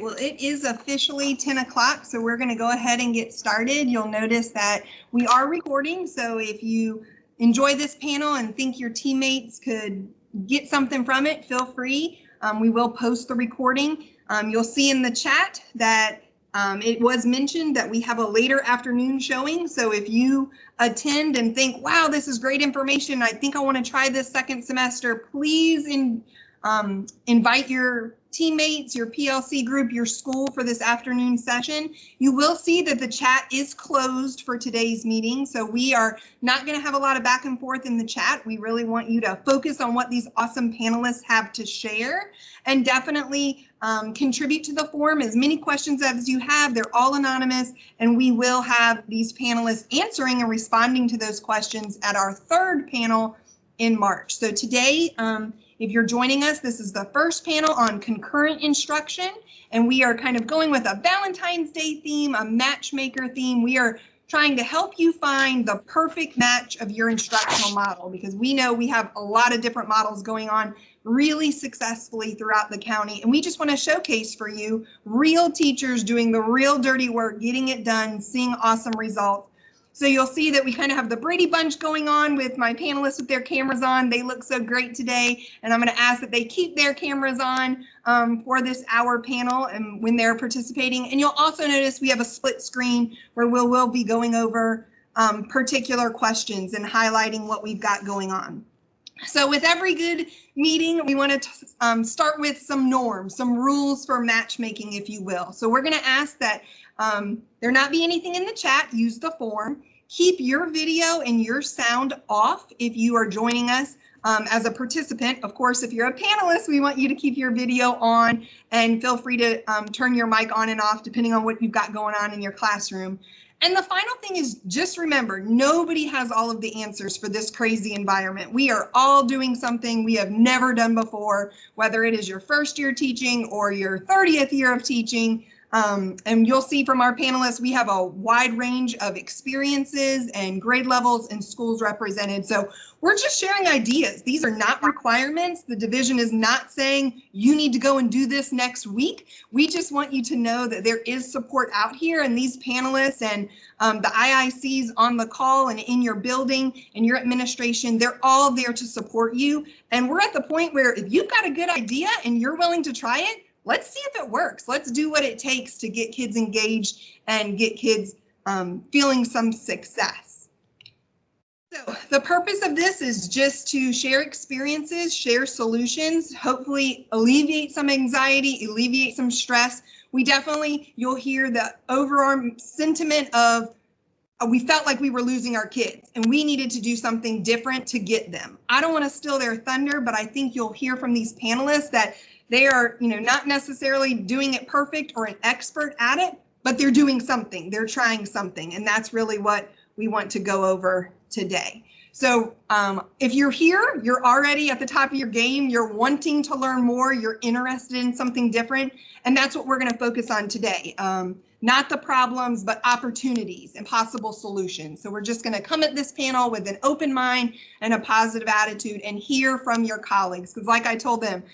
Well, it is officially 10 o'clock, so we're going to go ahead and get started. You'll notice that we are recording, so if you enjoy this panel and think your teammates could get something from it, feel free. We will post the recording. You'll see in the chat that it was mentioned that we have a later afternoon showing, so if you attend and think, wow, this is great information, I think I want to try this second semester, please invite your teammates, your PLC group, your school for this afternoon session. You will see that the chat is closed for today's meeting, so we are not going to have a lot of back and forth in the chat. We really want you to focus on what these awesome panelists have to share, and definitely contribute to the forum. As many questions as you have, they're all anonymous, and we will have these panelists answering and responding to those questions at our third panel in March. So today, if you're joining us, this is the first panel on concurrent instruction, and we are kind of going with a Valentine's Day theme, a matchmaker theme. We are trying to help you find the perfect match of your instructional model, because we know we have a lot of different models going on really successfully throughout the county, and we just want to showcase for you real teachers doing the real dirty work, getting it done, seeing awesome results. So you'll see that we kind of have the Brady Bunch going on with my panelists with their cameras on. They look so great today, and I'm going to ask that they keep their cameras on for this hour panel and when they're participating. And you'll also notice we have a split screen where we'll be going over particular questions and highlighting what we've got going on. So with every good meeting, we want to start with some norms, some rules for matchmaking, if you will. So we're going to ask that there not be anything in the chat. Use the form. Keep your video and your sound off if you are joining us as a participant. Of course, if you're a panelist, we want you to keep your video on, and feel free to turn your mic on and off depending on what you've got going on in your classroom. And the final thing is, just remember, nobody has all of the answers for this crazy environment. We are all doing something we have never done before, whether it is your first year teaching or your 30th year of teaching. And you'll see from our panelists, we have a wide range of experiences and grade levels and schools represented. So we're just sharing ideas. These are not requirements. The division is not saying you need to go and do this next week. We just want you to know that there is support out here, and these panelists and the IICs on the call and in your building and your administration, they're all there to support you. And we're at the point where if you've got a good idea and you're willing to try it, let's see if it works. Let's do what it takes to get kids engaged and get kids feeling some success. So the purpose of this is just to share experiences, share solutions, hopefully alleviate some anxiety, alleviate some stress. You'll hear the overarm sentiment of we felt like we were losing our kids and we needed to do something different to get them. I don't want to steal their thunder, but I think you'll hear from these panelists that they are, not necessarily doing it perfect or an expert at it, but they're doing something, they're trying something. And that's really what we want to go over today. So if you're here, you're already at the top of your game, you're wanting to learn more, you're interested in something different. And that's what we're going to focus on today. Not the problems, but opportunities and possible solutions. So we're just going to come at this panel with an open mind and a positive attitude and hear from your colleagues. Because like I told them,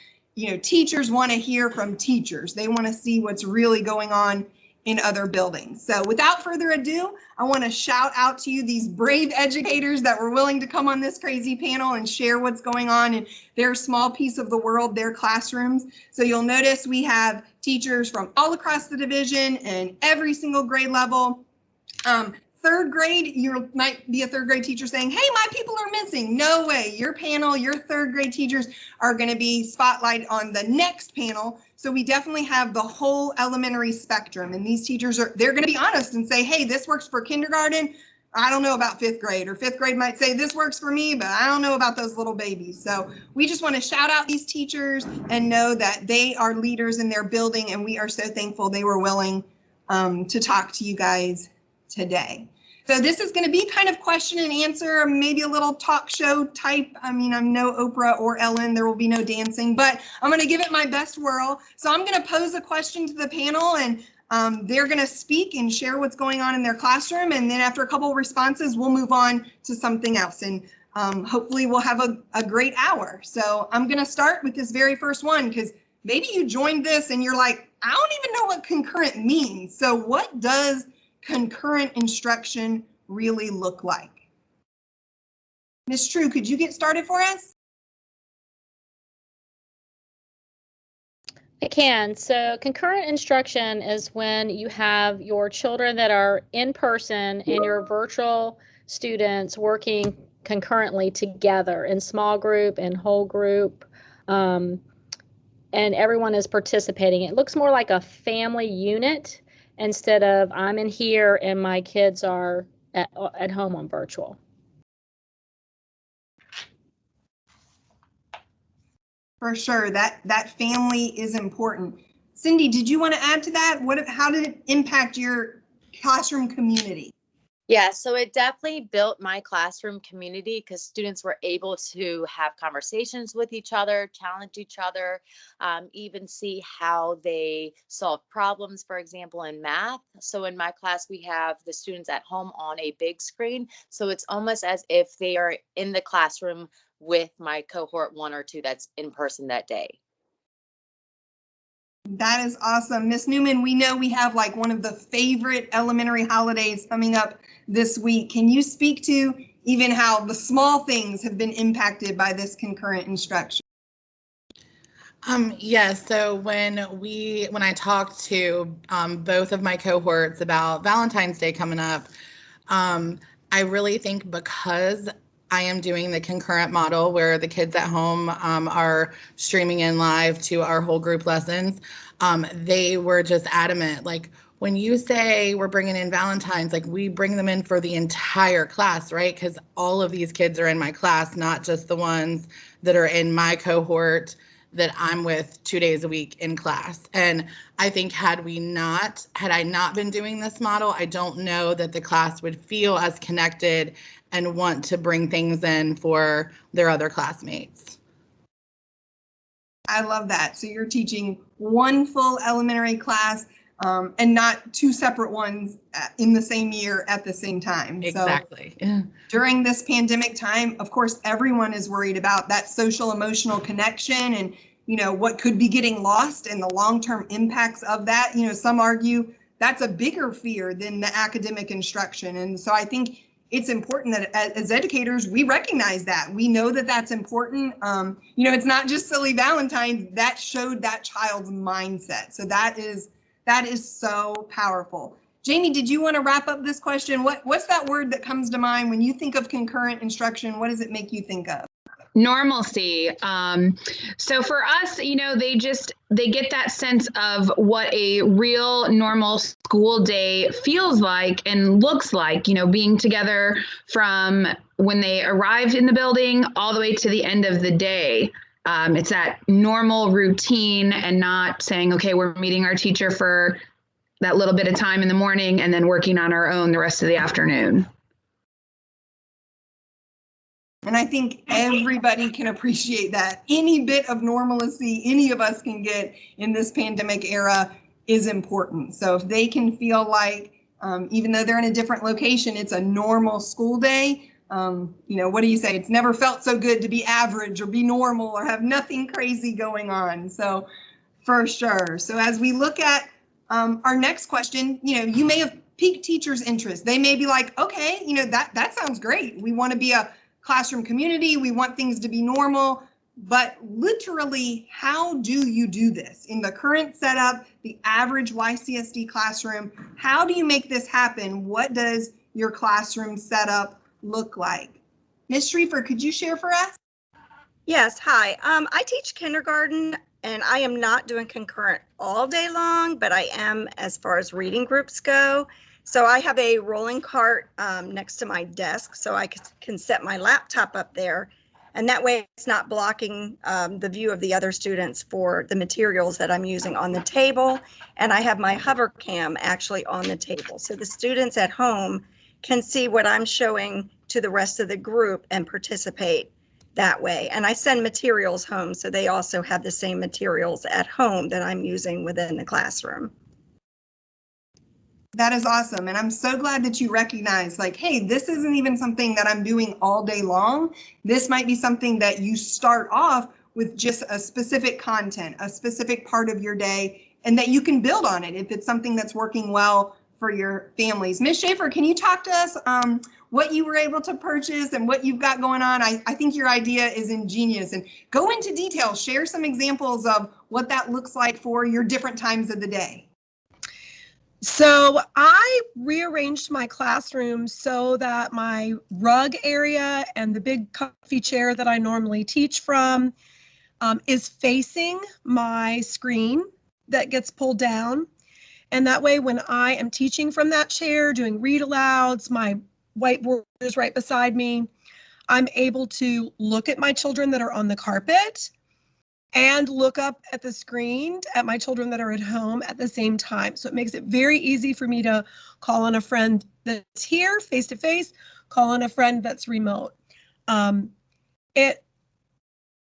teachers want to hear from teachers. They want to see what's really going on in other buildings. So without further ado, I want to shout out to you these brave educators that were willing to come on this crazy panel and share what's going on in their small piece of the world, their classrooms. So you'll notice we have teachers from all across the division and every single grade level. Third grade, you might be a third grade teacher saying, hey, my people are missing. No way, your panel, your third grade teachers are going to be spotlighted on the next panel. So we definitely have the whole elementary spectrum, and these teachers they're going to be honest and say, hey, this works for kindergarten. I don't know about fifth grade, or fifth grade might say this works for me, but I don't know about those little babies. So we just want to shout out these teachers and know that they are leaders in their building, and we are so thankful they were willing to talk to you guys today. So this is going to be kind of question and answer, maybe a little talk show type. I mean, I'm no Oprah or Ellen, there will be no dancing, but I'm going to give it my best whirl. So I'm going to pose a question to the panel, and they're going to speak and share what's going on in their classroom. And then after a couple of responses, we'll move on to something else. And hopefully we'll have a great hour. So I'm going to start with this very first one, because maybe you joined this and you're like, I don't even know what concurrent means. So what does concurrent instruction really look like? Ms. True, could you get started for us? I can. So concurrent instruction is when you have your children that are in person and your virtual students working concurrently together in small group and whole group, and everyone is participating. It looks more like a family unit instead of I'm in here and my kids are at home on virtual. For sure, that family is important. Cindy, did you want to add to that? How did it impact your classroom community? Yeah, so it definitely built my classroom community because students were able to have conversations with each other, challenge each other, even see how they solve problems, for example, in math. So in my class, we have the students at home on a big screen. So it's almost as if they are in the classroom with my cohort 1 or 2 that's in person that day. That is awesome. Miss Newman, we know we have like one of the favorite elementary holidays coming up this week. Can you speak to even how the small things have been impacted by this concurrent instruction? Yes. So when I talked to both of my cohorts about Valentine's Day coming up, I really think because I am doing the concurrent model where the kids at home are streaming in live to our whole group lessons, they were just adamant. Like, when you say we're bringing in Valentine's, like, we bring them in for the entire class, right? Because all of these kids are in my class, not just the ones that are in my cohort that I'm with 2 days a week in class. And I think had I not been doing this model, I don't know that the class would feel as connected and want to bring things in for their other classmates. I love that. So you're teaching one full elementary class and not 2 separate ones in the same year at the same time. Exactly. So during this pandemic time, of course, everyone is worried about that social emotional connection and, what could be getting lost and the long-term impacts of that. Some argue that's a bigger fear than the academic instruction. And so I think it's important that as educators, we recognize that. We know that that's important. It's not just silly Valentine's. That showed that child's mindset. So that is so powerful. Jamie, did you want to wrap up this question? What's that word that comes to mind when you think of concurrent instruction? What does it make you think of? Normalcy. So for us, they get that sense of what a real normal school day feels like and looks like, being together from when they arrived in the building all the way to the end of the day. It's that normal routine and not saying, okay, we're meeting our teacher for that little bit of time in the morning and then working on our own the rest of the afternoon. And I think everybody can appreciate that. Any bit of normalcy any of us can get in this pandemic era is important. So if they can feel like, even though they're in a different location, it's a normal school day, what do you say? It's never felt so good to be average or be normal or have nothing crazy going on. So for sure. So as we look at our next question, you may have piqued teachers' interest. They may be like, okay, that sounds great. We want to be a classroom community. We want things to be normal. But literally, how do you do this? In the current setup, the average YCSD classroom, how do you make this happen? What does your classroom setup look like? Ms. Schrieffer, could you share for us? Yes, hi. I teach kindergarten and I am not doing concurrent all day long, but I am as far as reading groups go. So I have a rolling cart next to my desk so I can set my laptop up there. And that way it's not blocking the view of the other students for the materials that I'm using on the table. And I have my hover cam actually on the table. So the students at home can see what I'm showing to the rest of the group and participate that way. And I send materials home so they also have the same materials at home that I'm using within the classroom. That is awesome. And I'm so glad that you recognize, like, hey, this isn't even something that I'm doing all day long. This might be something that you start off with just a specific content, a specific part of your day, and that you can build on it if it's something that's working well for your families. Ms. Schaefer, can you talk to us what you were able to purchase and what you've got going on? I think your idea is ingenious, and go into detail, share some examples of what that looks like for your different times of the day. So I rearranged my classroom so that my rug area and the big comfy chair that I normally teach from is facing my screen that gets pulled down. And that way, when I am teaching from that chair, doing read alouds, my whiteboard is right beside me, I'm able to look at my children that are on the carpet and look up at the screen at my children that are at home at the same time. So it makes it very easy for me to call on a friend that's here face to face, call on a friend that's remote. It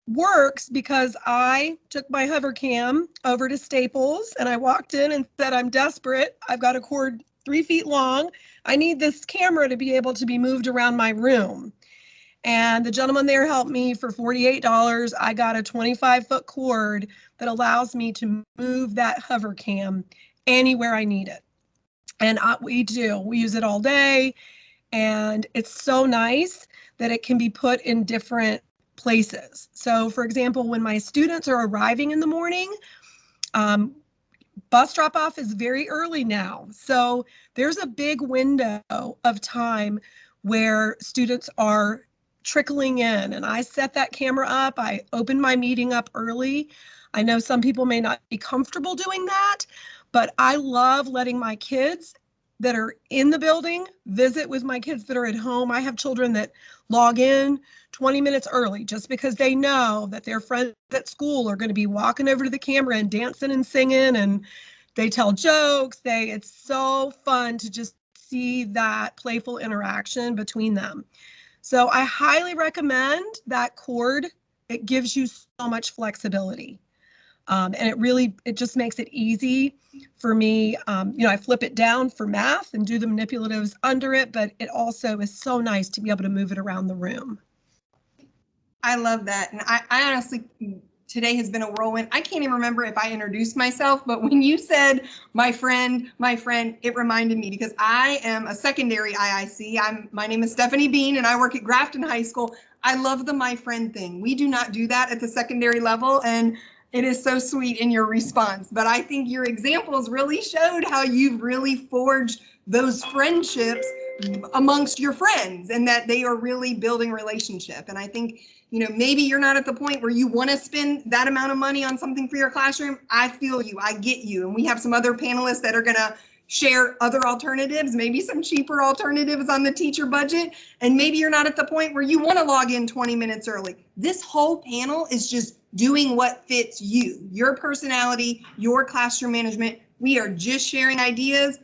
works because I took my hover cam over to Staples and I walked in and said, I'm desperate. I've got a cord 3 feet long. I need this camera to be able to be moved around my room. And the gentleman there helped me for $48. I got a 25-foot cord that allows me to move that hover cam anywhere I need it. And we use it all day. And it's so nice that it can be put in different places. So for example, when my students are arriving in the morning, bus drop off is very early now. So there's a big window of time where students are trickling in, and I set that camera up. I open my meeting up early. I know some people may not be comfortable doing that, but I love letting my kids that are in the building visit with my kids that are at home. I have children that log in 20 minutes early just because they know that their friends at school are going to be walking over to the camera and dancing and singing, and they tell jokes. It's so fun to just see that playful interaction between them. So I highly recommend that cord. It gives you so much flexibility. And it just makes it easy for me. I flip it down for math and do the manipulatives under it, but it also is so nice to be able to move it around the room. I love that. And I honestly, today has been a whirlwind. I can't even remember if I introduced myself, but when you said my friend, it reminded me because I am a secondary IIC. My name is Stephanie Bean and I work at Grafton High School. I love the my friend thing. We do not do that at the secondary level, and it is so sweet in your response. But I think your examples really showed how you've really forged those friendships amongst your friends and that they are really building a relationship. And I think, maybe you're not at the point where you want to spend that amount of money on something for your classroom. I feel you. I get you. And we have some other panelists that are going to share other alternatives, maybe some cheaper alternatives on the teacher budget. And maybe you're not at the point where you want to log in 20 minutes early. This whole panel is just doing what fits you, your personality, your classroom management. We are just sharing ideas.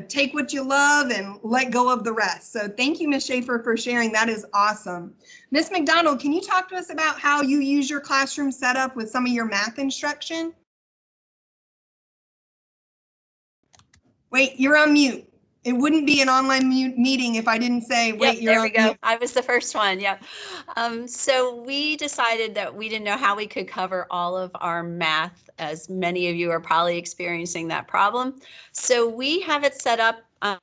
Take what you love and let go of the rest. So thank you, Ms. Schaefer, for sharing. That is awesome. Ms. McDonald, can you talk to us about how you use your classroom setup with some of your math instruction? Wait, you're on mute. It wouldn't be an online meeting if I didn't say, wait, Yep, you're there on we go. mute. I was the first one. Yep. So we decided that we didn't know how we could cover all of our math, as many of you are probably experiencing that problem. So we have it set up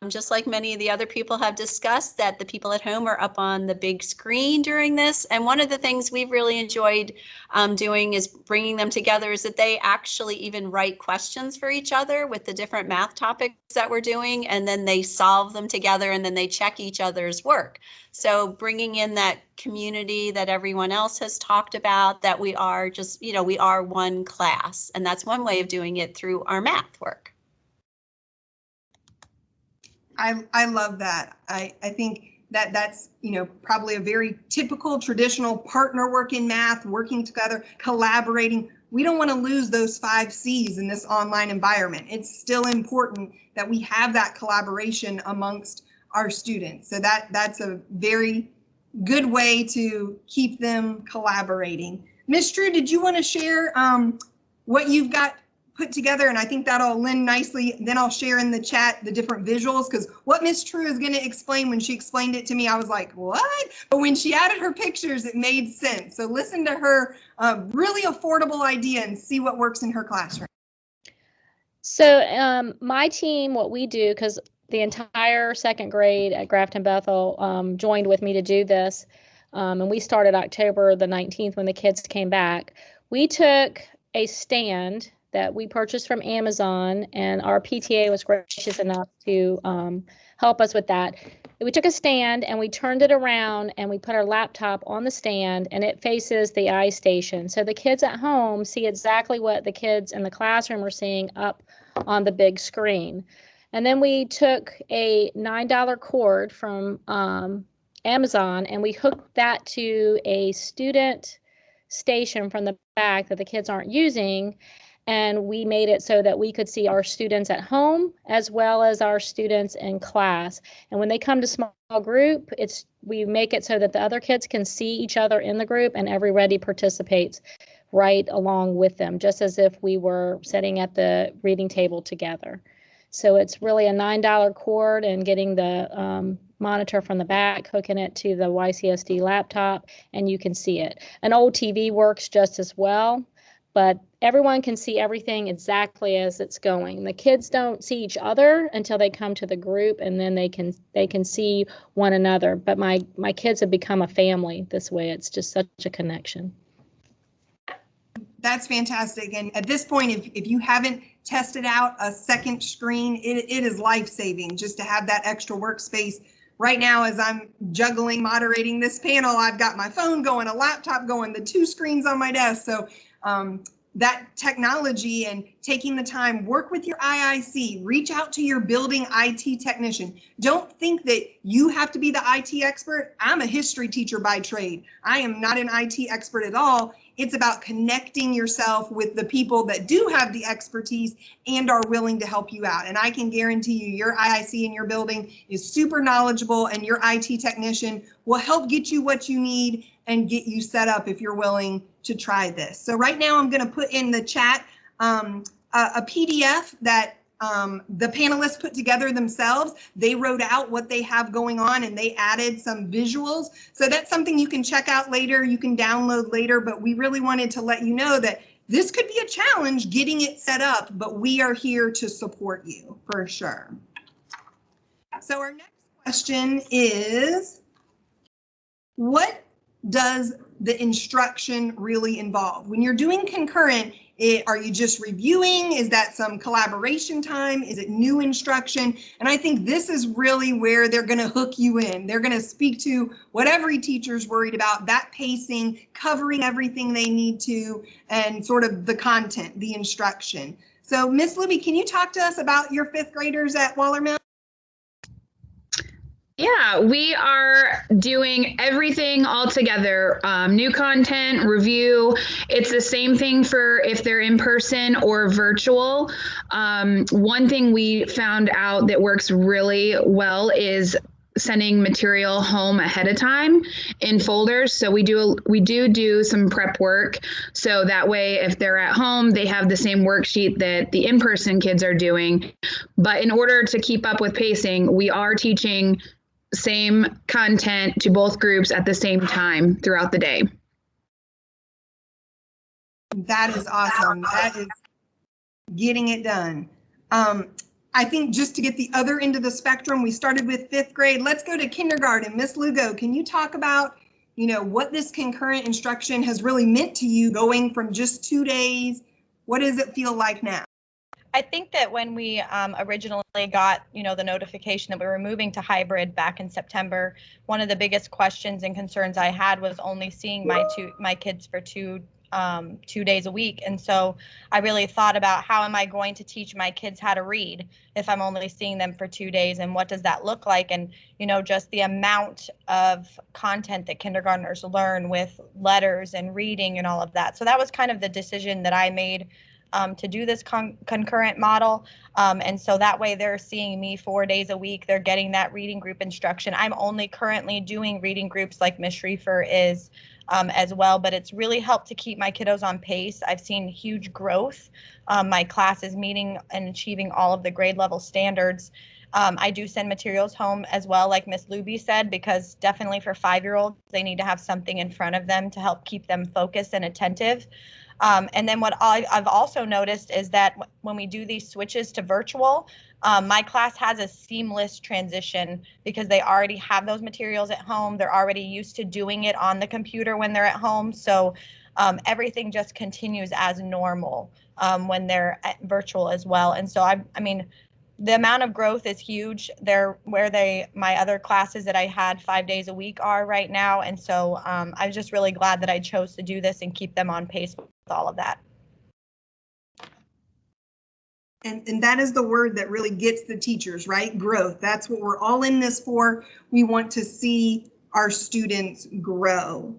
just like many of the other people have discussed, that the people at home are up on the big screen during this. And one of the things we've really enjoyed doing is bringing them together is that they actually even write questions for each other with the different math topics that we're doing, and then they solve them together, and then they check each other's work. So bringing in that community that everyone else has talked about, that we are just, we are one class, and that's one way of doing it through our math work. I love that. I think that's, probably a very typical traditional partner work in math, working together, collaborating. We don't want to lose those 5 C's in this online environment. It's still important that we have that collaboration amongst our students. So that's a very good way to keep them collaborating. Ms. Drew, did you want to share what you've got put together, and I think that'll lend nicely. Then I'll share in the chat the different visuals, because what Miss True is going to explain, when she explained it to me, I was like, what? But when she added her pictures, it made sense. So listen to her really affordable idea and see what works in her classroom. So my team, what we do, because the entire second grade at Grafton Bethel joined with me to do this, and we started October the 19th when the kids came back. We took a stand that we purchased from Amazon, and our PTA was gracious enough to help us with that. We took a stand and we turned it around and we put our laptop on the stand, and it faces the iStation. So the kids at home see exactly what the kids in the classroom are seeing up on the big screen. And then we took a $9 cord from Amazon and we hooked that to a student station from the back that the kids aren't using. And we made it so that we could see our students at home as well as our students in class. And when they come to small group, we make it so that the other kids can see each other in the group, and everybody participates right along with them, just as if we were sitting at the reading table together. So it's really a $9 cord, and getting the monitor from the back, hooking it to the YCSD laptop, and you can see it. An old TV works just as well, but everyone can see everything exactly as it's going. The kids don't see each other until they come to the group, and then they can see one another. But my kids have become a family this way. It's just such a connection. That's fantastic. And at this point, if you haven't tested out a second screen, it is life-saving just to have that extra workspace. Right now, as I'm juggling, moderating this panel, I've got my phone going, a laptop going, the 2 screens on my desk. So that technology and taking the time, work with your IIC, reach out to your building IT technician. Don't think that you have to be the IT expert. I'm a history teacher by trade. I am not an IT expert at all. It's about connecting yourself with the people that do have the expertise and are willing to help you out. And I can guarantee you, your IIC in your building is super knowledgeable, and your IT technician will help get you what you need and get you set up if you're willing to try this. So right now I'm going to put in the chat a PDF that the panelists put together themselves. They wrote out what they have going on and they added some visuals. So that's something you can check out later, you can download later, but we really wanted to let you know that this could be a challenge getting it set up, but we are here to support you for sure. So our next question is, what does the instruction really involve? When you're doing concurrent, are you just reviewing? Is that some collaboration time? Is it new instruction? And I think this is really where they're going to hook you in. They're going to speak to what every teacher's worried about, that pacing, covering everything they need to, and sort of the content, the instruction. So Miss Libby, can you talk to us about your 5th graders at Wallermouth? Yeah, we are doing everything all together. New content, review. It's the same thing for if they're in person or virtual. One thing we found out that works really well is sending material home ahead of time in folders. So we do some prep work. So that way, if they're at home, they have the same worksheet that the in-person kids are doing. But in order to keep up with pacing, we are teaching same content to both groups at the same time throughout the day. That is awesome. That is getting it done. I think just to get the other end of the spectrum, we started with 5th grade. Let's go to kindergarten. Miss Lugo, can you talk about, what this concurrent instruction has really meant to you, going from just 2 days? What does it feel like now? I think that when we originally got, the notification that we were moving to hybrid back in September, one of the biggest questions and concerns I had was only seeing my kids for 2 days a week. And so I really thought about, how am I going to teach my kids how to read if I'm only seeing them for 2 days, and what does that look like? And, just the amount of content that kindergartners learn with letters and reading and all of that. So that was kind of the decision that I made to do this concurrent model. And so that way they're seeing me 4 days a week. They're getting that reading group instruction. I'm only currently doing reading groups like Ms. Schrieffer is as well, but it's really helped to keep my kiddos on pace. I've seen huge growth. My class is meeting and achieving all of the grade level standards. I do send materials home as well, like Miss Luby said, because definitely for 5-year-olds, they need to have something in front of them to help keep them focused and attentive. And then what I've also noticed is that when we do these switches to virtual, my class has a seamless transition because they already have those materials at home. They're already used to doing it on the computer when they're at home. So everything just continues as normal when they're at virtual as well. And so I mean, the amount of growth is huge. They're where my other classes that I had 5 days a week are right now. And so I was just really glad that I chose to do this and keep them on pace with all of that. And that is the word that really gets the teachers, right? Growth. That's what we're all in this for. We want to see our students grow.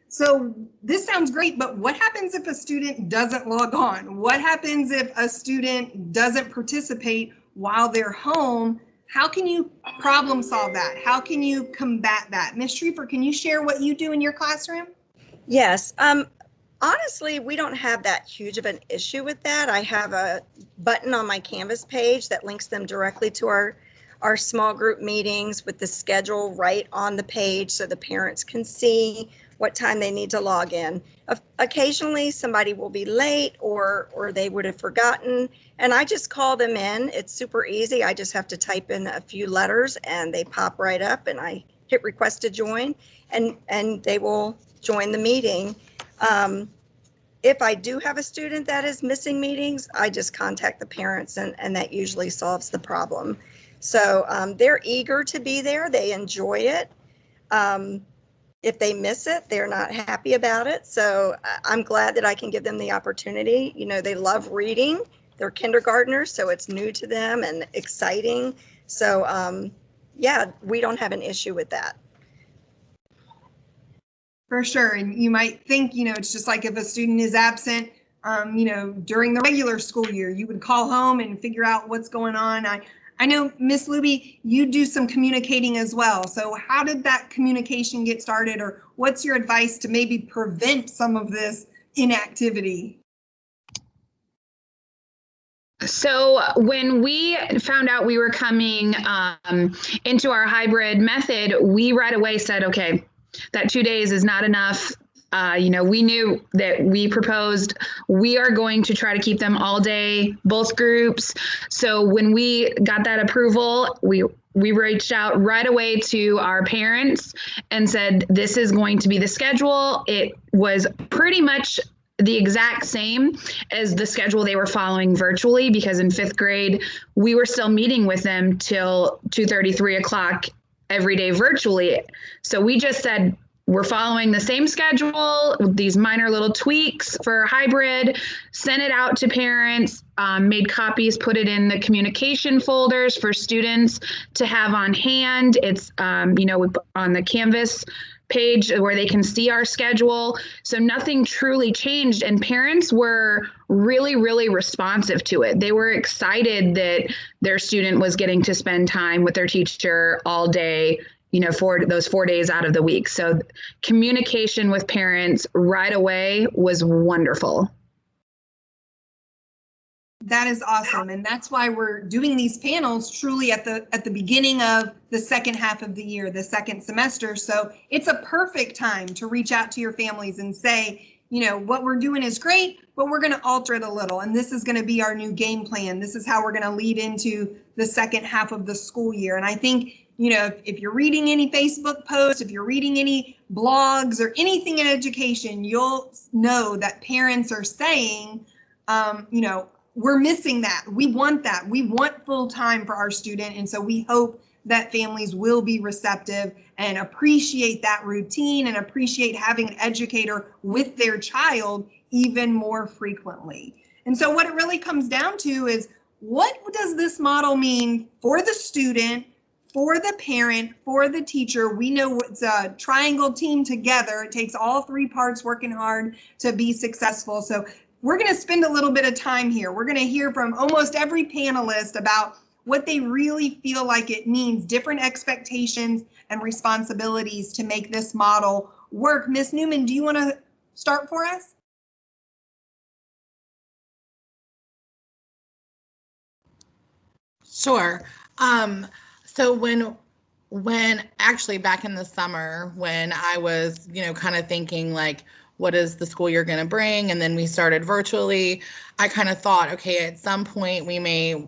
So this sounds great, but what happens if a student doesn't log on? What happens if a student doesn't participate while they're home? How can you problem solve that? How can you combat that? Ms. Schrieffer, can you share what you do in your classroom? Yes. Honestly, we don't have that huge of an issue with that. I have a button on my Canvas page that links them directly to our small group meetings with the schedule right on the page so the parents can see what time they need to log in. Occasionally somebody will be late or they would have forgotten, and I just call them in. It's super easy. I just have to type in a few letters and they pop right up, and I hit request to join, and they will join the meeting. If I do have a student that is missing meetings, I just contact the parents, and that usually solves the problem. So they're eager to be there. They enjoy it. If they miss it, they're not happy about it. So I'm glad that I can give them the opportunity. You know, they love reading. They're kindergartners, so it's new to them and exciting. So yeah, we don't have an issue with that. For sure. And you might think, you know, it's just like if a student is absent, you know, during the regular school year, you would call home and figure out what's going on. I know, Miss Luby, you do some communicating as well. So how did that communication get started, or what's your advice to maybe prevent some of this inactivity? So when we found out we were coming into our hybrid method, we right away said, okay, that 2 days is not enough. You know, we knew that we proposed, we are going to try to keep them all day, both groups. So when we got that approval, we reached out right away to our parents and said, this is going to be the schedule. It was pretty much the exact same as the schedule they were following virtually, because in 5th grade, we were still meeting with them till 2:30, 3 o'clock every day virtually. So we just said, we're following the same schedule with these minor little tweaks for hybrid, sent it out to parents, made copies, put it in the communication folders for students to have on hand. It's, you know, on the Canvas page where they can see our schedule. So nothing truly changed, and parents were really, really responsive to it. They were excited that their student was getting to spend time with their teacher all day, you know, for those 4 days out of the week. So communication with parents right away was wonderful. That is awesome. And that's why we're doing these panels truly at the beginning of the second half of the year, the second semester. So it's a perfect time to reach out to your families and say, you know, what we're doing is great, but we're going to alter it a little. And this is going to be our new game plan. This is how we're going to lead into the second half of the school year. And I think, you know, if you're reading any Facebook posts, if you're reading any blogs or anything in education, you'll know that parents are saying, you know, we're missing that. We want that. We want full time for our student. And so we hope that families will be receptive and appreciate that routine and appreciate having an educator with their child even more frequently. And so what it really comes down to is, what does this model mean for the student, for the parent, for the teacher? We know it's a triangle team together. It takes all three parts working hard to be successful. So we're going to spend a little bit of time here. We're going to hear from almost every panelist about what they really feel like it means, different expectations and responsibilities to make this model work. Ms. Newman, do you want to start for us? Sure. So when actually back in the summer, when I was, kind of thinking like, what is the school year going to bring? And then we started virtually, I kind of thought, okay, at some point we may,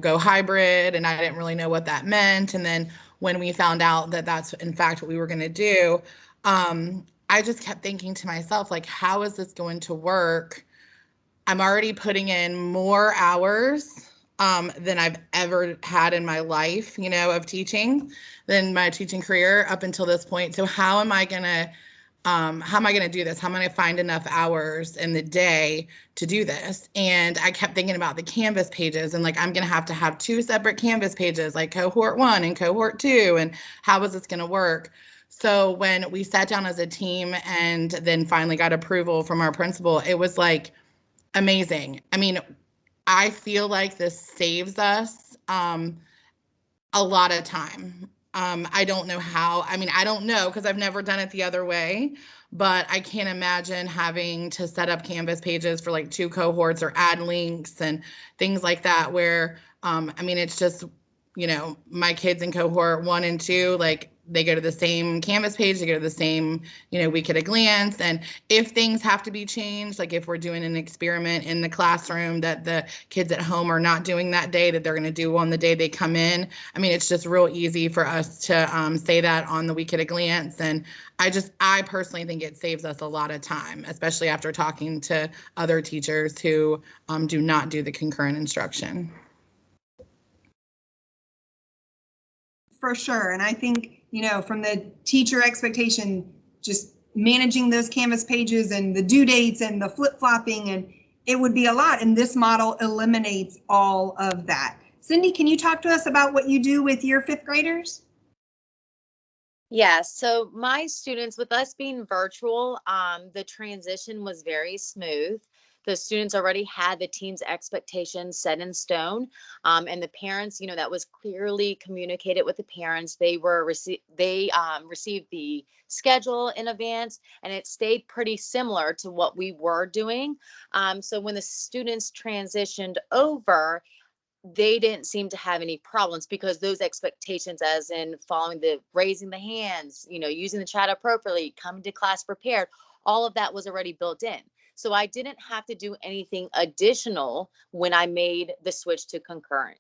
go hybrid, and I didn't really know what that meant. And then when we found out that that's in fact what we were going to do, I just kept thinking to myself, like, how is this going to work? I'm already putting in more hours than I've ever had in my life, of teaching, than my teaching career up until this point. So how am I going to do this? How am I going to find enough hours in the day to do this? And I kept thinking about the Canvas pages, and like, I'm going to have 2 separate Canvas pages, like cohort 1 and cohort 2. And how is this going to work? So when we sat down as a team and then finally got approval from our principal, it was like amazing. I mean, I feel like this saves us a lot of time. I don't know how. I mean, I don't know because I've never done it the other way, but I can't imagine having to set up Canvas pages for like 2 cohorts or add links and things like that, where, I mean, it's just, my kids in cohort 1 and 2, like, they go to the same Canvas page, they go to the same, week at a glance. And if things have to be changed, like if we're doing an experiment in the classroom that the kids at home are not doing that day, that they're going to do on the day they come in, I mean, it's just real easy for us to say that on the week at a glance. And I personally think it saves us a lot of time, especially after talking to other teachers who do not do the concurrent instruction. For sure. And I think, from the teacher expectation, just managing those Canvas pages and the due dates and the flip-flopping, and it would be a lot. And this model eliminates all of that. Cindy, can you talk to us about what you do with your 5th graders? Yeah, so my students, with us being virtual, the transition was very smooth. The students already had the team's expectations set in stone, and the parents, that was clearly communicated with the parents. They received the schedule in advance, and it stayed pretty similar to what we were doing. So when the students transitioned over, they didn't seem to have any problems, because those expectations, as in raising the hands, using the chat appropriately, coming to class prepared, all of that was already built in. So I didn't have to do anything additional when I made the switch to concurrent.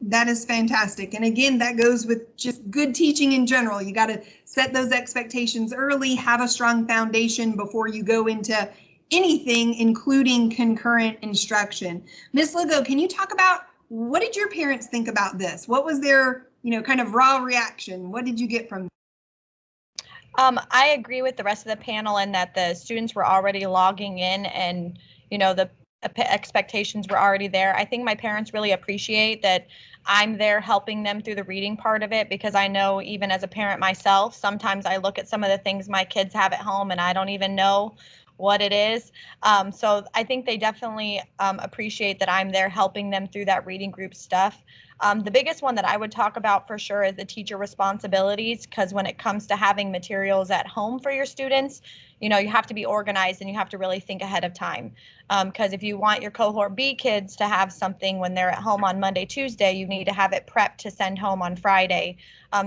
That is fantastic. And again, that goes with just good teaching in general. You got to set those expectations early, have a strong foundation before you go into anything, including concurrent instruction. Ms. Lugo, can you talk about, what did your parents think about this? What was their, kind of raw reaction? What did you get from them? I agree with the rest of the panel in that the students were already logging in, and, the expectations were already there. I think my parents really appreciate that I'm there helping them through the reading part of it, because I know, even as a parent myself, sometimes I look at some of the things my kids have at home and I don't even know what it is. So I think they definitely appreciate that I'm there helping them through that reading group stuff. The biggest one that I would talk about for sure is the teacher responsibilities, because when it comes to having materials at home for your students, you have to be organized and you have to really think ahead of time. Because if you want your cohort B kids to have something when they're at home on Monday, Tuesday, you need to have it prepped to send home on Friday.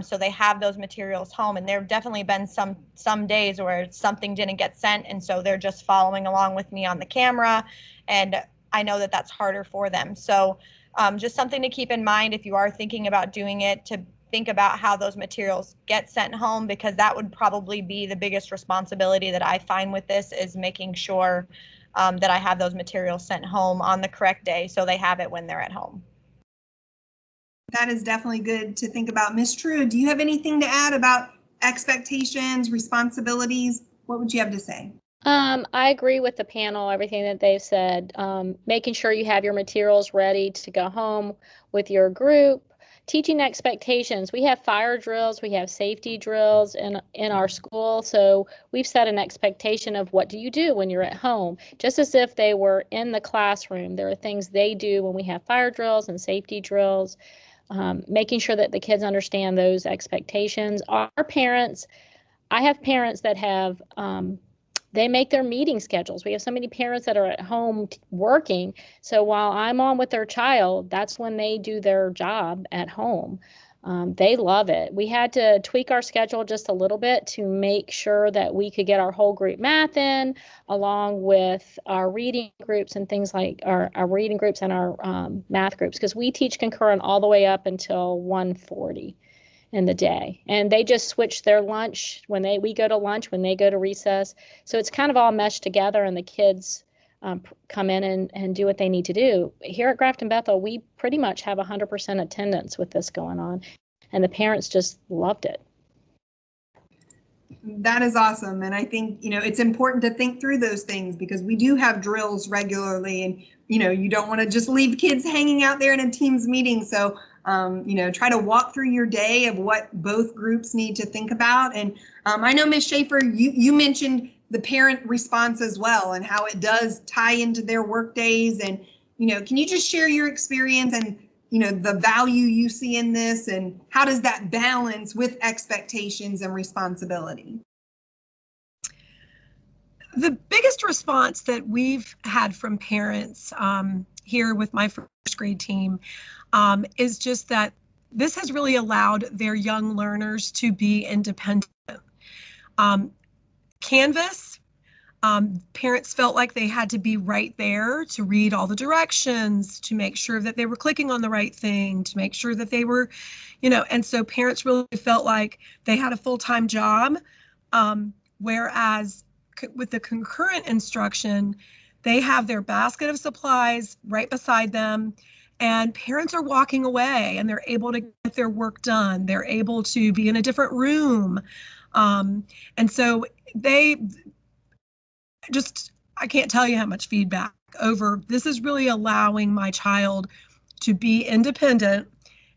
So they have those materials home, and there have definitely been some days where something didn't get sent, and so they're just following along with me on the camera, and I know that that's harder for them. So just something to keep in mind if you are thinking about doing it, to think about how those materials get sent home, because that would probably be the biggest responsibility that I find with this, is making sure that I have those materials sent home on the correct day so they have it when they're at home. That is definitely good to think about. Ms. True, do you have anything to add about expectations, responsibilities? What would you have to say? I agree with the panel, everything that they've said. Making sure you have your materials ready to go home with your group, teaching expectations. We have fire drills, we have safety drills in our school. So we've set an expectation of what do you do when you're at home, just as if they were in the classroom. There are things they do when we have fire drills and safety drills, making sure that the kids understand those expectations. Our parents, I have parents that have, they make their meeting schedules. We have so many parents that are at home working. So while I'm on with their child, that's when they do their job at home. They love it. We had to tweak our schedule just a little bit to make sure that we could get our whole group math in, along with our reading groups and things like our reading groups and our math groups, because we teach concurrent all the way up until 1:40 in the day, and they just switch their lunch when we go to lunch, when they go to recess. So it's kind of all meshed together, and the kids come in and do what they need to do. Here at Grafton Bethel, we pretty much have 100% attendance with this going on, and the parents just loved it. That is awesome. And I think, it's important to think through those things, because we do have drills regularly, and, you don't want to just leave kids hanging out there in a Teams meeting. So, try to walk through your day of what both groups need to think about. And I know, Ms. Schaefer, you mentioned the parent response as well, and how it does tie into their work days. And, can you just share your experience and, the value you see in this, and how does that balance with expectations and responsibility? The biggest response that we've had from parents here with my first grade team is just that this has really allowed their young learners to be independent. Canvas, parents felt like they had to be right there to read all the directions, to make sure that they were clicking on the right thing, to make sure that they were, and so parents really felt like they had a full-time job, whereas with the concurrent instruction, they have their basket of supplies right beside them, and parents are walking away and they're able to get their work done. They're able to be in a different room. And so they just, I can't tell you how much feedback over, this is really allowing my child to be independent,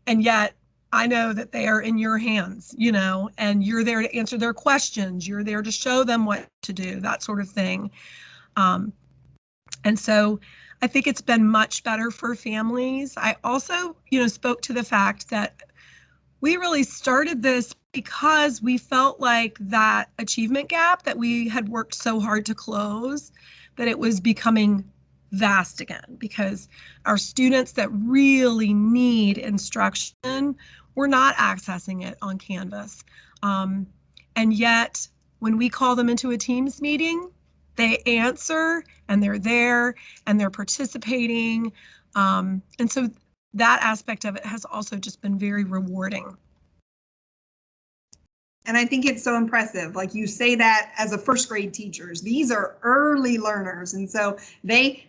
and yet I know that they are in your hands, and you're there to answer their questions. You're there to show them what to do, that sort of thing. And so I think it's been much better for families. I also, spoke to the fact that we really started this because we felt like that achievement gap that we had worked so hard to close, that it was becoming vast again, because our students that really need instruction were not accessing it on Canvas. And yet, when we call them into a Teams meeting, they answer, and they're there, and they're participating. And so that aspect of it has also just been very rewarding. And I think it's so impressive. Like, you say that as a first grade teachers, these are early learners. And so they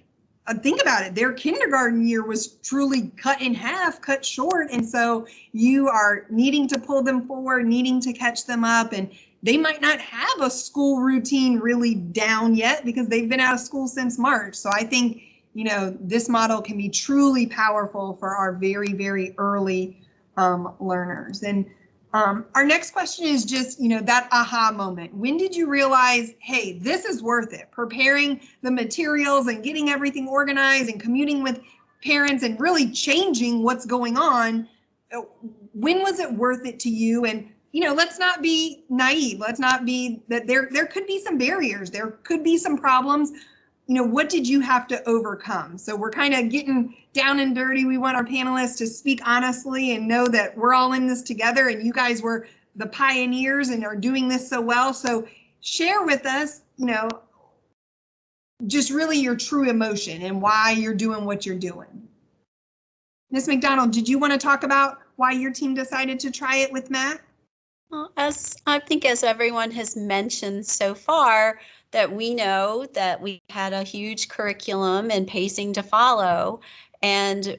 think about it, their kindergarten year was truly cut in half, cut short. And so you are needing to pull them forward, needing to catch them up. And they might not have a school routine really down yet because they've been out of school since March. So I think, this model can be truly powerful for our very, very early learners. And our next question is just, that aha moment. When did you realize, hey, this is worth it? Preparing the materials and getting everything organized and commuting with parents and really changing what's going on. When was it worth it to you? And, let's not be naive. Let's not be that there could be some barriers. There could be some problems. What did you have to overcome? So we're kind of getting down and dirty. We want our panelists to speak honestly and know that we're all in this together, and you guys were the pioneers and are doing this so well. So share with us, just really your true emotion and why you're doing what you're doing. Ms. McDonald, did you want to talk about why your team decided to try it with math? Well, as everyone has mentioned so far, that we know that we had a huge curriculum and pacing to follow, and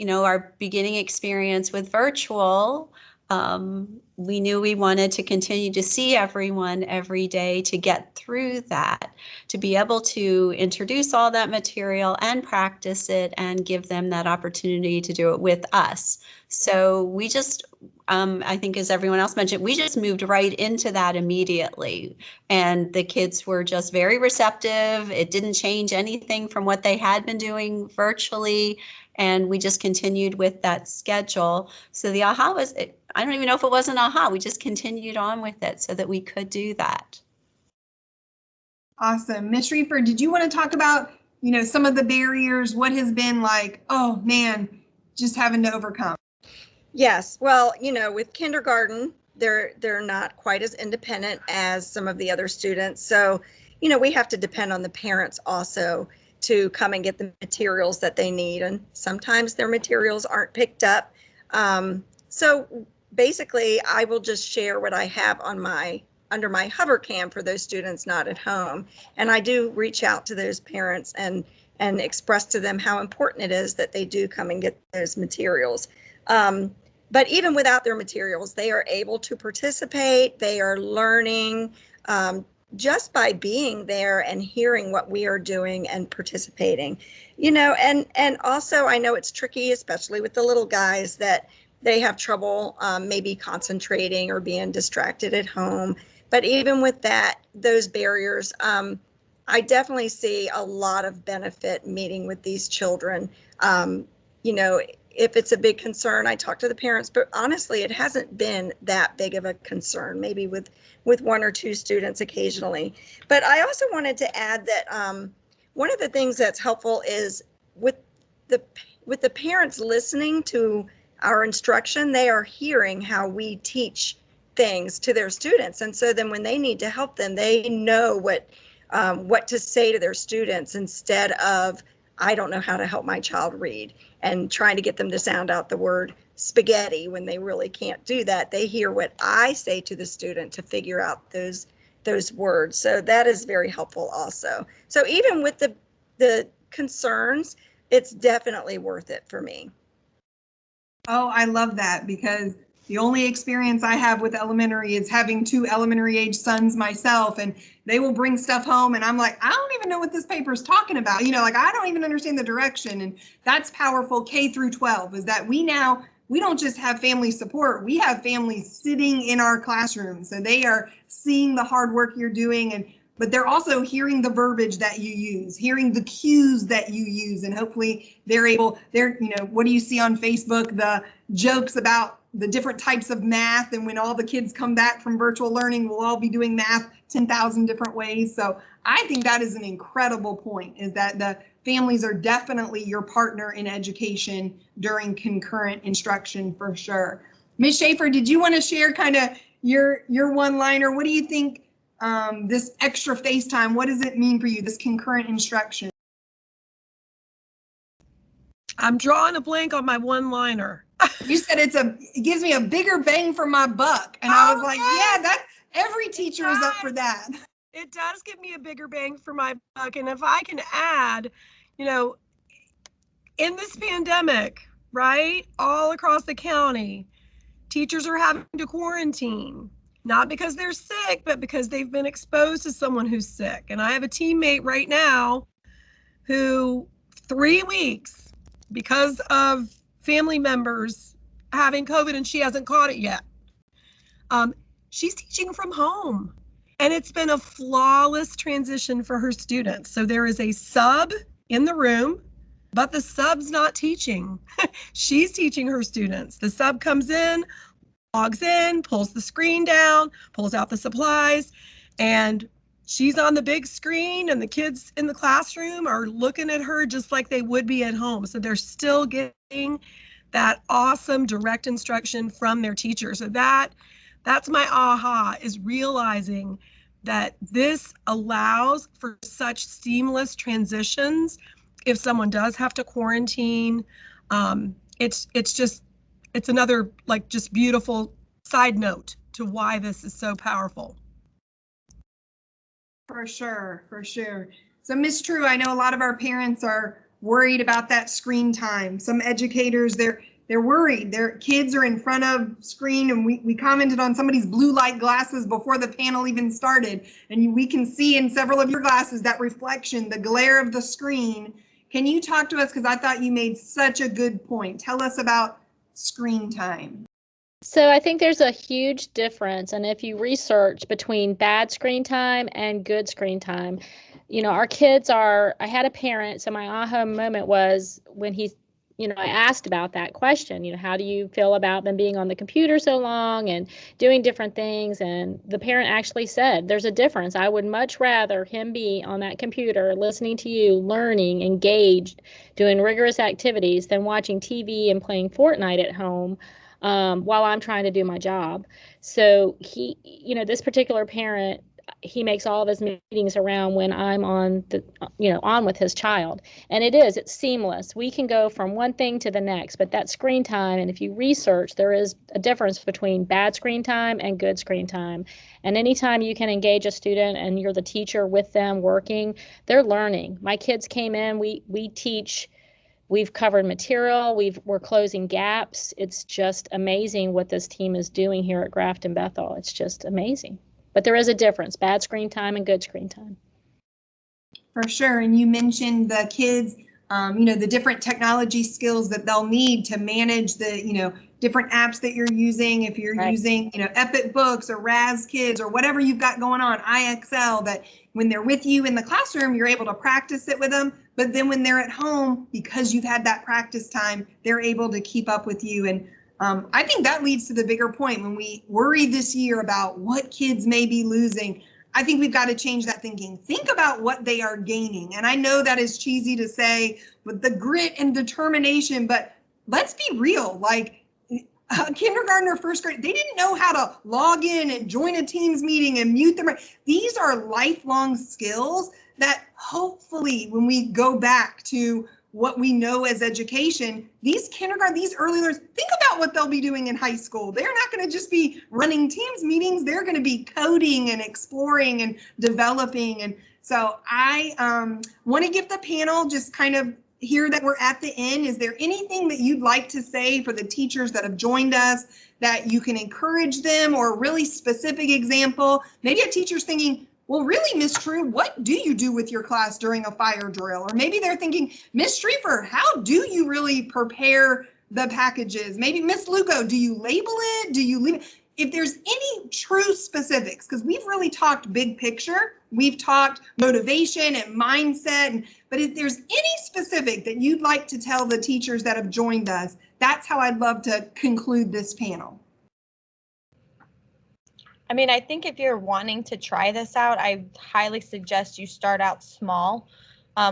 our beginning experience with virtual we knew we wanted to continue to see everyone every day to get through that, to be able to introduce all that material and practice it and give them that opportunity to do it with us. So we just, I think as everyone else mentioned, we just moved right into that immediately. And the kids were just very receptive. It didn't change anything from what they had been doing virtually. And we just continued with that schedule. So the aha was, I don't even know if it was an aha. We just continued on with it so that we could do that. Awesome. Ms. Schrieffer, did you want to talk about, some of the barriers? What has been like, oh man, just having to overcome? Yes. Well, with kindergarten, they're not quite as independent as some of the other students. So, we have to depend on the parents also to come and get the materials that they need. And sometimes their materials aren't picked up. So basically, I will just share what I have on under my hover cam for those students not at home. And I do reach out to those parents and express to them how important it is that they do come and get those materials. But even without their materials, they are able to participate. They are learning just by being there and hearing what we are doing and participating. And also I know it's tricky, especially with the little guys, that they have trouble maybe concentrating or being distracted at home. But even with those barriers, I definitely see a lot of benefit meeting with these children. If it's a big concern, I talk to the parents, but honestly, it hasn't been that big of a concern, maybe with one or two students occasionally. But I also wanted to add that one of the things that's helpful is with the parents listening to our instruction, they are hearing how we teach things to their students. And so then when they need to help them, they know what to say to their students instead of, I don't know how to help my child read, and trying to get them to sound out the word spaghetti when they really can't do that. They hear what I say to the student to figure out those words. So that is very helpful also. So even with the concerns, it's definitely worth it for me. Oh, I love that, because the only experience I have with elementary is having 2 elementary age sons myself, and they will bring stuff home and I'm like, I don't even know what this paper is talking about. I don't even understand the direction. And that's powerful. K through 12 is that we don't just have family support. We have families sitting in our classrooms. So they are seeing the hard work you're doing, but they're also hearing the verbiage that you use, hearing the cues that you use, and hopefully what do you see on Facebook? The jokes about the different types of math, and when all the kids come back from virtual learning, we'll all be doing math 10,000 different ways. So I think that is an incredible point, is that the families are definitely your partner in education during concurrent instruction for sure. Ms. Schaefer, did you want to share kind of your one-liner? What do you think this extra face time, what does it mean for you, this concurrent instruction? I'm drawing a blank on my one-liner. You said it gives me a bigger bang for my buck. And I was like, yeah, that every teacher is up for that. It does give me a bigger bang for my buck. And if I can add, in this pandemic, right, all across the county, teachers are having to quarantine, not because they're sick, but because they've been exposed to someone who's sick. And I have a teammate right now who 3 weeks, because of family members having COVID, and she hasn't caught it yet. She's teaching from home, and it's been a flawless transition for her students. So there is a sub in the room, but the sub's not teaching. She's teaching her students. The sub comes in, logs in, pulls the screen down, pulls out the supplies, and she's on the big screen, and the kids in the classroom are looking at her just like they would be at home. So they're still getting that awesome direct instruction from their teacher. So that's my aha, is realizing that this allows for such seamless transitions. If someone does have to quarantine, it's another just beautiful side note to why this is so powerful. For sure. So Ms. True, I know a lot of our parents are worried about that screen time. Some educators, they're they're worried. Their kids are in front of screen, and we commented on somebody's blue light glasses before the panel even started. And we can see in several of your glasses that reflection, the glare of the screen. Can you talk to us? Because I thought you made such a good point. Tell us about screen time. So I think there's a huge difference. And if you research between bad screen time and good screen time, our kids I had a parent, so my aha moment was when I asked about that question, how do you feel about them being on the computer so long and doing different things? And the parent actually said, there's a difference. I would much rather him be on that computer, listening to you, learning, engaged, doing rigorous activities than watching TV and playing Fortnite at home while I'm trying to do my job. So this particular parent, he makes all of his meetings around when I'm on with his child. And it's seamless. We can go from one thing to the next, but that screen time, and if you research, there is a difference between bad screen time and good screen time. And anytime you can engage a student and you're the teacher with them working, they're learning. My kids came in, we teach. We've covered material. We're closing gaps. It's just amazing what this team is doing here at Grafton Bethel. It's just amazing. But there is a difference, bad screen time and good screen time. For sure. And you mentioned the kids, the different technology skills that they'll need to manage the, different apps that you're using. If you're using, Epic Books or Raz Kids or whatever you've got going on, IXL, that when they're with you in the classroom, you're able to practice it with them. But then when they're at home, because you've had that practice time, they're able to keep up with you. And I think that leads to the bigger point. When we worry this year about what kids may be losing, I think we've got to change that thinking. Think about what they are gaining. And I know that is cheesy to say with the grit and determination, but let's be real. Like kindergarten or first grade, they didn't know how to log in and join a Teams meeting and mute them. These are lifelong skills that hopefully when we go back to what we know as education, these early learners, think about what they'll be doing in high school. They're not going to just be running Teams meetings. They're going to be coding and exploring and developing. And so I want to give the panel just kind of here that we're at the end. Is there anything that you'd like to say for the teachers that have joined us that you can encourage them, or a really specific example? Maybe a teacher's thinking, well, really, Miss True, what do you do with your class during a fire drill? Or maybe they're thinking, Miss Striefer, how do you really prepare the packages? Maybe Miss Lugo, do you label it? Do you leave it? If there's any true specifics, because we've really talked big picture, we've talked motivation and mindset, but if there's any specific that you'd like to tell the teachers that have joined us, that's how I'd love to conclude this panel. I mean, I think if you're wanting to try this out, I highly suggest you start out small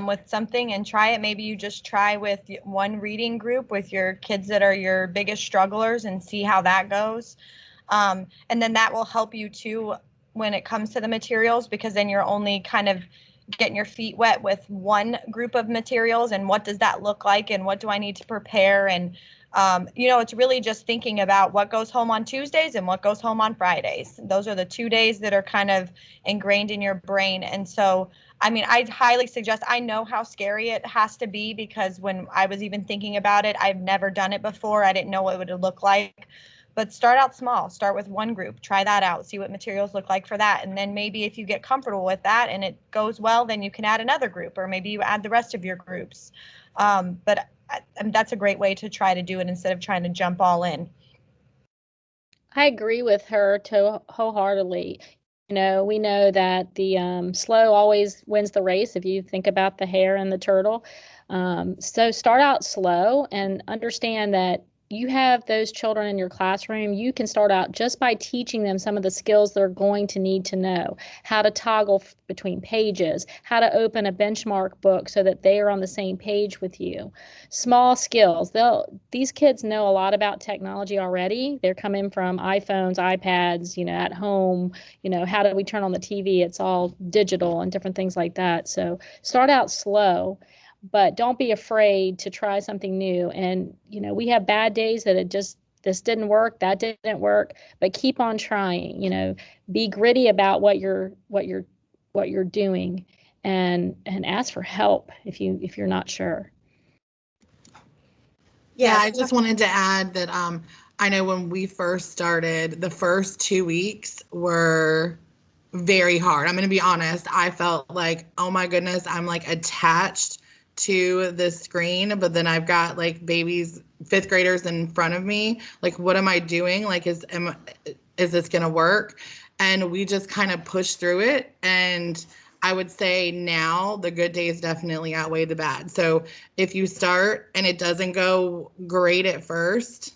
with something and try it. Maybe you just try with one reading group with your kids that are your biggest strugglers and see how that goes. And then that will help you too when it comes to the materials, because then you're only kind of getting your feet wet with one group of materials and what does that look like and what do I need to prepare. And it's really just thinking about what goes home on Tuesdays and what goes home on Fridays. Those are the 2 days that are kind of ingrained in your brain. And so, I mean, I'd highly suggest, I know how scary it has to be, because when I was even thinking about it, I've never done it before. I didn't know what it would look like. But start out small, start with one group, try that out, see what materials look like for that. And then maybe if you get comfortable with that and it goes well, then you can add another group, or maybe you add the rest of your groups. But that's a great way to try to do it instead of trying to jump all in. I agree with her wholeheartedly. We know that the slow always wins the race, if you think about the hare and the turtle. So start out slow and understand that you have those children in your classroom. You can start out just by teaching them some of the skills they're going to need to know, how to toggle between pages, how to open a benchmark book so that they are on the same page with you. Small skills. These kids know a lot about technology already. They're coming from iPhones, iPads, at home, how do we turn on the TV? It's all digital and different things like that. So start out slow. But don't be afraid to try something new. And, we have bad days that this didn't work, that didn't work, but keep on trying, be gritty about what you're doing, and ask for help if you're not sure. Yeah, I just wanted to add that I know when we first started, the first 2 weeks were very hard. I'm going to be honest. I felt like, oh my goodness, I'm like attached to the screen, but then I've got like babies, 5th graders in front of me. Like, what am I doing? Like, is this going to work? And we just kind of pushed through it. And I would say now the good days definitely outweigh the bad. So if you start and it doesn't go great at first,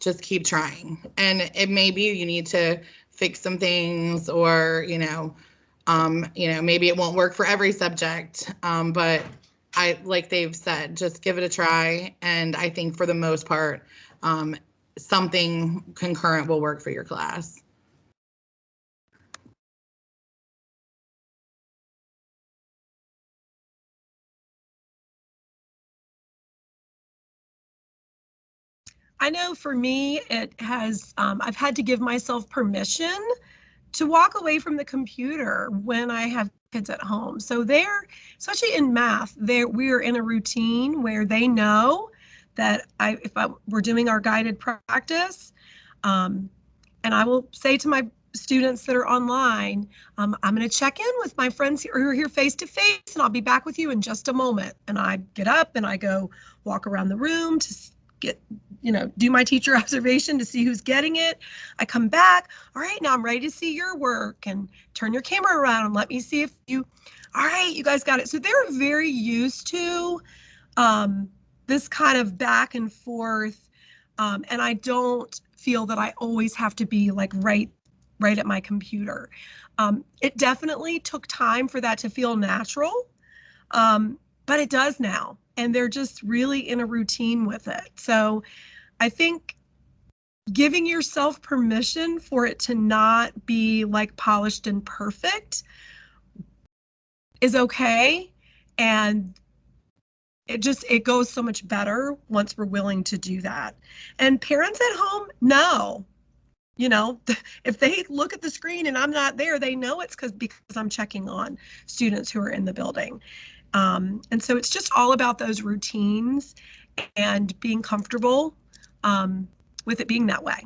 just keep trying. And it may be you need to fix some things, or maybe it won't work for every subject. But like they've said, just give it a try. And I think for the most part, something concurrent will work for your class. I know for me, it has, I've had to give myself permission to walk away from the computer when I have kids at home. So they're, especially in math, we're in a routine where they know that we're doing our guided practice, and I will say to my students that are online, I'm going to check in with my friends who are here face to face, and I'll be back with you in just a moment. And I get up and I go walk around the room to do my teacher observation to see who's getting it. I come back, all right, now I'm ready to see your work, and turn your camera around and let me see if all right, you guys got it. So they're very used to this kind of back and forth. And I don't feel that I always have to be like right at my computer. It definitely took time for that to feel natural, but it does now. And they're just really in a routine with it. So I think giving yourself permission for it to not be like polished and perfect is okay. And it goes so much better once we're willing to do that. And parents at home know, if they look at the screen and I'm not there, they know it's because I'm checking on students who are in the building. And so it's just all about those routines and being comfortable with it being that way.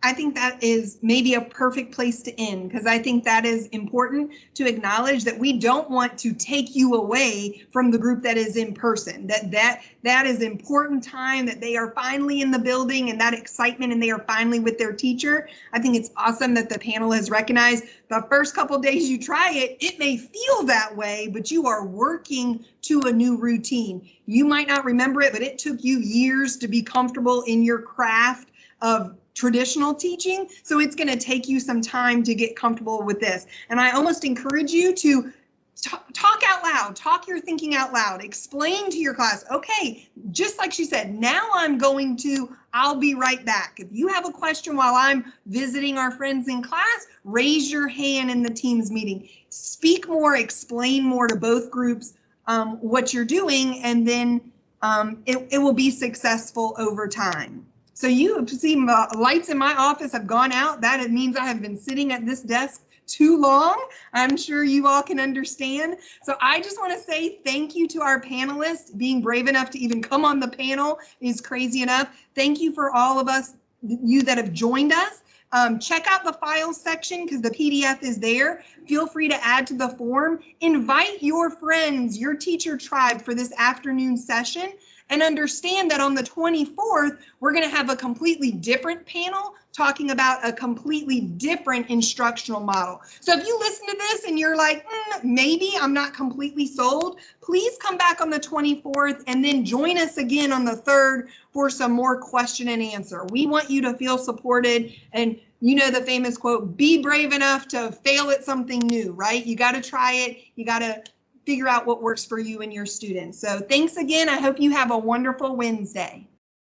I think that is maybe a perfect place to end, because I think that is important to acknowledge that we don't want to take you away from the group that is in person, that is important time, that they are finally in the building and that excitement and they are finally with their teacher. I think it's awesome that the panel has recognized the first couple of days you try it, it may feel that way, but you are working to a new routine. You might not remember it, but it took you years to be comfortable in your craft of traditional teaching. So it's going to take you some time to get comfortable with this. And I almost encourage you to talk out loud, talk your thinking out loud, explain to your class, okay, just like she said, now I'll be right back. If you have a question while I'm visiting our friends in class, raise your hand in the Teams meeting. Speak more, explain more to both groups what you're doing, and then it will be successful over time. So you have seen lights in my office have gone out. That means I have been sitting at this desk too long. I'm sure you all can understand. So I just want to say thank you to our panelists. Being brave enough to even come on the panel is crazy enough. Thank you for all of you that have joined us. Check out the files section because the PDF is there. Feel free to add to the form. Invite your friends, your teacher tribe for this afternoon session. And understand that on the 24th, we're going to have a completely different panel talking about a completely different instructional model. So if you listen to this and you're like, maybe I'm not completely sold, please come back on the 24th and then join us again on the 3rd for some more question and answer. We want you to feel supported, and you know the famous quote, be brave enough to fail at something new, right? You got to try it. You got to figure out what works for you and your students. So thanks again. I hope you have a wonderful Wednesday.